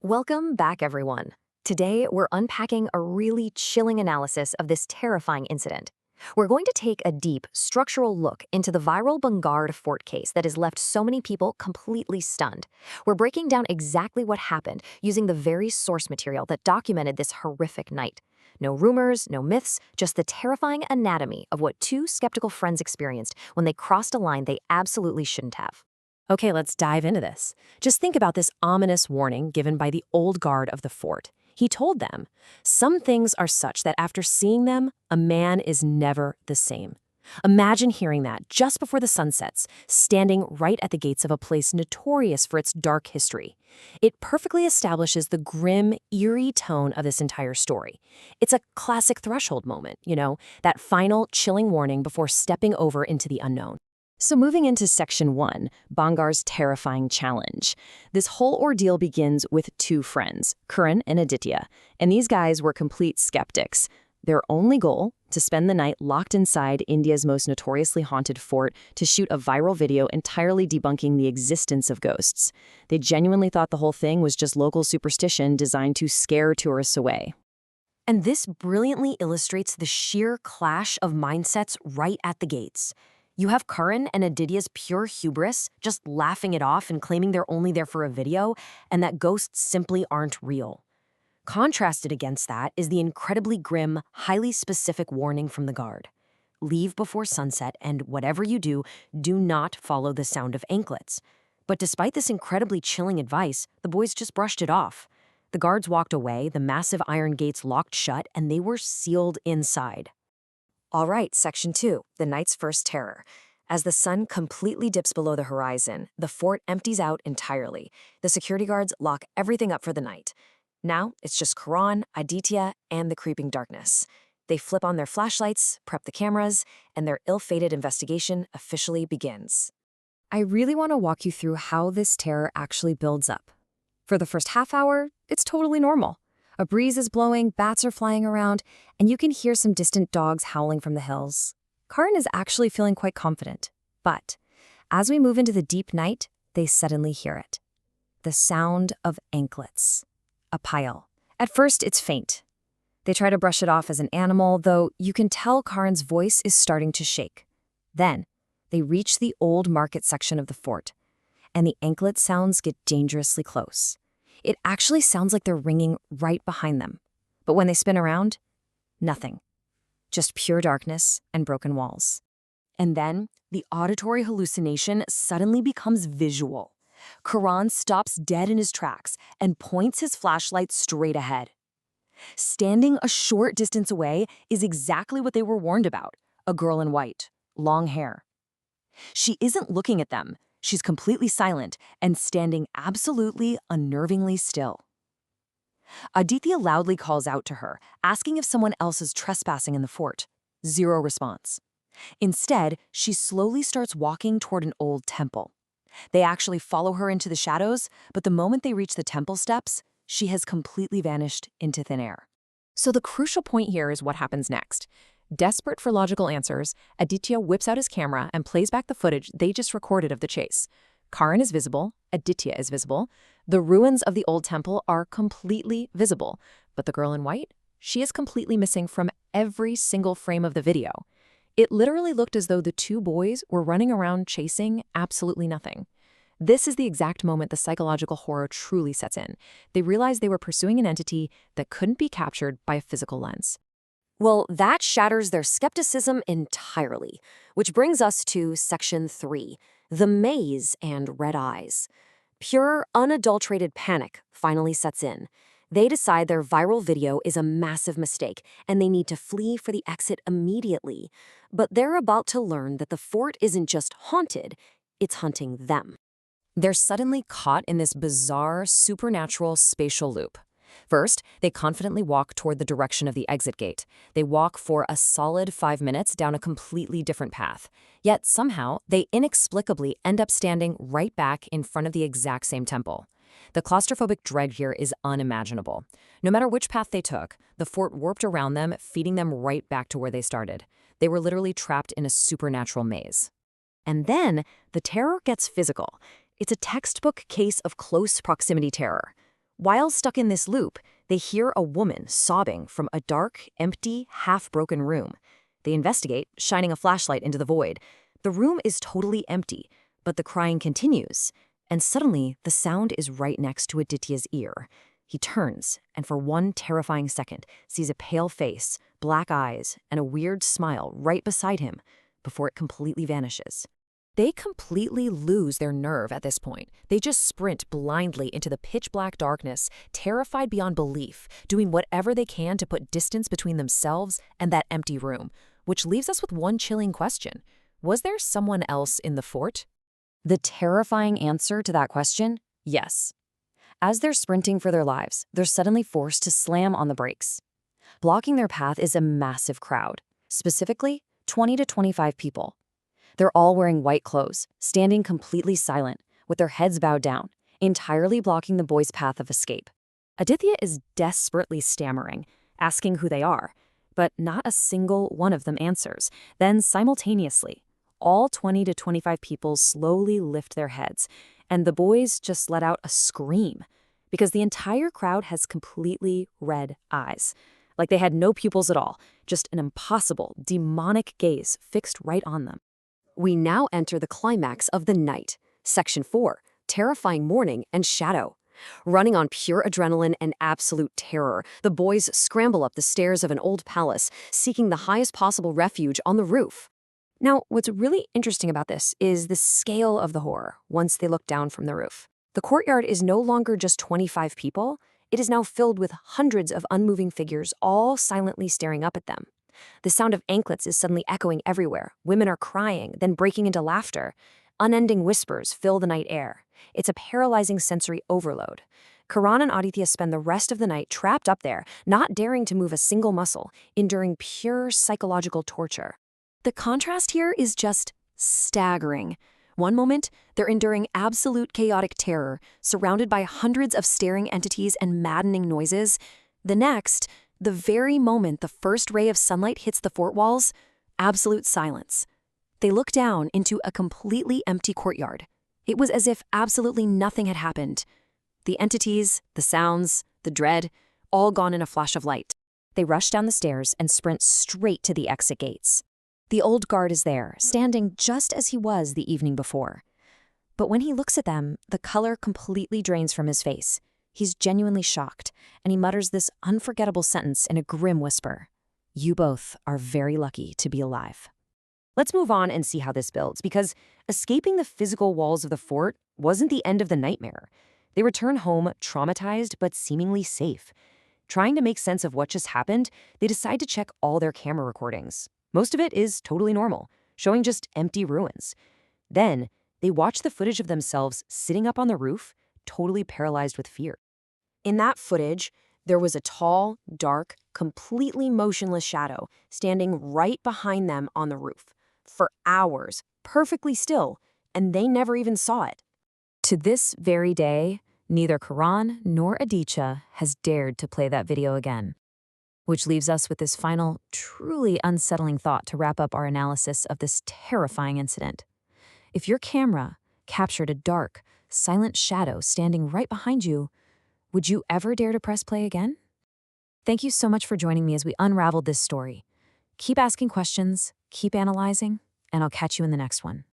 Welcome back, everyone. Today, we're unpacking a really chilling analysis of this terrifying incident. We're going to take a deep, structural look into the viral Bhangarh Fort case that has left so many people completely stunned. We're breaking down exactly what happened using the very source material that documented this horrific night. No rumors, no myths, just the terrifying anatomy of what two skeptical friends experienced when they crossed a line they absolutely shouldn't have. Okay, let's dive into this. Just think about this ominous warning given by the old guard of the fort. He told them, "Some things are such that after seeing them, a man is never the same." Imagine hearing that just before the sun sets, standing right at the gates of a place notorious for its dark history. It perfectly establishes the grim, eerie tone of this entire story. It's a classic threshold moment, that final chilling warning before stepping over into the unknown. So moving into Section 1, Bhangarh's terrifying challenge. This whole ordeal begins with two friends, Karan and Aditya, and these guys were complete skeptics. Their only goal, to spend the night locked inside India's most notoriously haunted fort to shoot a viral video entirely debunking the existence of ghosts. They genuinely thought the whole thing was just local superstition designed to scare tourists away. And this brilliantly illustrates the sheer clash of mindsets right at the gates. You have Karan and Aditya's pure hubris, just laughing it off and claiming they're only there for a video, and that ghosts simply aren't real. Contrasted against that is the incredibly grim, highly specific warning from the guard. Leave before sunset, and whatever you do, do not follow the sound of anklets. But despite this incredibly chilling advice, the boys just brushed it off. The guards walked away, the massive iron gates locked shut, and they were sealed inside. All right, Section 2, the night's first terror. As the sun completely dips below the horizon, the fort empties out entirely. The security guards lock everything up for the night. Now, it's just Karan, Aditya, and the creeping darkness. They flip on their flashlights, prep the cameras, and their ill-fated investigation officially begins. I really want to walk you through how this terror actually builds up. For the first half hour, it's totally normal. A breeze is blowing, bats are flying around, and you can hear some distant dogs howling from the hills. Karan is actually feeling quite confident. But as we move into the deep night, they suddenly hear it. The sound of anklets. A pile. At first, it's faint. They try to brush it off as an animal, though you can tell Karan's voice is starting to shake. Then, they reach the old market section of the fort, and the anklet sounds get dangerously close. It actually sounds like they're ringing right behind them. But when they spin around, nothing. Just pure darkness and broken walls. And then, the auditory hallucination suddenly becomes visual. Karan stops dead in his tracks and points his flashlight straight ahead. Standing a short distance away is exactly what they were warned about, a girl in white, long hair. She isn't looking at them. She's completely silent and standing absolutely unnervingly still. Aditya loudly calls out to her, asking if someone else is trespassing in the fort. Zero response. Instead, she slowly starts walking toward an old temple. They actually follow her into the shadows, but the moment they reach the temple steps, she has completely vanished into thin air. So the crucial point here is what happens next. Desperate for logical answers, Aditya whips out his camera and plays back the footage they just recorded of the chase. Karan is visible, Aditya is visible, the ruins of the old temple are completely visible, but the girl in white, she is completely missing from every single frame of the video. It literally looked as though the two boys were running around chasing absolutely nothing. This is the exact moment the psychological horror truly sets in. They realized they were pursuing an entity that couldn't be captured by a physical lens. Well, that shatters their skepticism entirely, which brings us to Section 3, the maze and red eyes. Pure, unadulterated panic finally sets in. They decide their viral video is a massive mistake, and they need to flee for the exit immediately. But they're about to learn that the fort isn't just haunted, it's hunting them. They're suddenly caught in this bizarre, supernatural spatial loop. First, they confidently walk toward the direction of the exit gate. They walk for a solid 5 minutes down a completely different path. Yet somehow, they inexplicably end up standing right back in front of the exact same temple. The claustrophobic dread here is unimaginable. No matter which path they took, the fort warped around them, feeding them right back to where they started. They were literally trapped in a supernatural maze. And then, the terror gets physical. It's a textbook case of close proximity terror. While stuck in this loop, they hear a woman sobbing from a dark, empty, half-broken room. They investigate, shining a flashlight into the void. The room is totally empty, but the crying continues, and suddenly the sound is right next to Aditya's ear. He turns, and for one terrifying second, sees a pale face, black eyes, and a weird smile right beside him, before it completely vanishes. They completely lose their nerve at this point. They just sprint blindly into the pitch-black darkness, terrified beyond belief, doing whatever they can to put distance between themselves and that empty room, which leaves us with one chilling question. Was there someone else in the fort? The terrifying answer to that question? Yes. As they're sprinting for their lives, they're suddenly forced to slam on the brakes. Blocking their path is a massive crowd, specifically 20 to 25 people. They're all wearing white clothes, standing completely silent, with their heads bowed down, entirely blocking the boys' path of escape. Aditya is desperately stammering, asking who they are, but not a single one of them answers. Then simultaneously, all 20 to 25 people slowly lift their heads, and the boys just let out a scream, because the entire crowd has completely red eyes. Like they had no pupils at all, just an impossible, demonic gaze fixed right on them. We now enter the climax of the night. Section 4, Terrifying Morning and Shadow. Running on pure adrenaline and absolute terror, the boys scramble up the stairs of an old palace, seeking the highest possible refuge on the roof. Now, what's really interesting about this is the scale of the horror once they look down from the roof. The courtyard is no longer just 25 people, it is now filled with hundreds of unmoving figures, all silently staring up at them. The sound of anklets is suddenly echoing everywhere. Women are crying, then breaking into laughter. Unending whispers fill the night air. It's a paralyzing sensory overload. Karan and Aditya spend the rest of the night trapped up there, not daring to move a single muscle, enduring pure psychological torture. The contrast here is just staggering. One moment, they're enduring absolute chaotic terror, surrounded by hundreds of staring entities and maddening noises. The next, the very moment the first ray of sunlight hits the fort walls, absolute silence. They look down into a completely empty courtyard. It was as if absolutely nothing had happened. The entities, the sounds, the dread, all gone in a flash of light. They rush down the stairs and sprint straight to the exit gates. The old guard is there, standing just as he was the evening before. But when he looks at them, the color completely drains from his face. He's genuinely shocked, and he mutters this unforgettable sentence in a grim whisper. You both are very lucky to be alive. Let's move on and see how this builds, because escaping the physical walls of the fort wasn't the end of the nightmare. They return home traumatized but seemingly safe. Trying to make sense of what just happened, they decide to check all their camera recordings. Most of it is totally normal, showing just empty ruins. Then, they watch the footage of themselves sitting up on the roof, totally paralyzed with fear. In that footage, there was a tall, dark, completely motionless shadow standing right behind them on the roof, for hours, perfectly still, and they never even saw it. To this very day, neither Karan nor Aditya has dared to play that video again. Which leaves us with this final, truly unsettling thought to wrap up our analysis of this terrifying incident. If your camera captured a dark, silent shadow standing right behind you, would you ever dare to press play again? Thank you so much for joining me as we unraveled this story. Keep asking questions, keep analyzing, and I'll catch you in the next one.